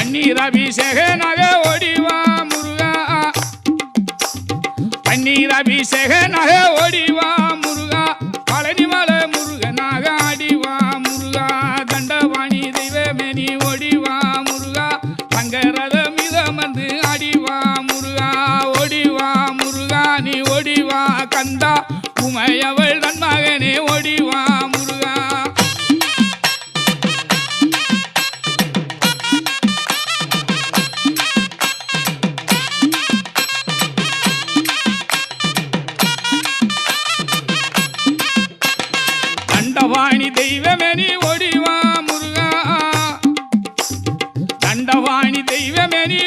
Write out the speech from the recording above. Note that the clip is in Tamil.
பன்னீர் அபிஷேகனாக ஓடிவா முருகா பன்னீர் அபிஷேகனாக ஓடிவா முருகா பழனிமலை முருகனாக ஆடிவா முருகா தண்டவாணி தெய்வமே நீ ஓடிவா முருகா தங்கரத மிதமந்து ஆடிவா முருகா ஓடிவா முருகா நீ ஓடிவா கந்தா உமையவள் தன் மகனே ஓடிவா முருகா தண்டவாணி தெய்வமே நீ ஓடிவா முருகா தண்டவாணி தெய்வமே நீ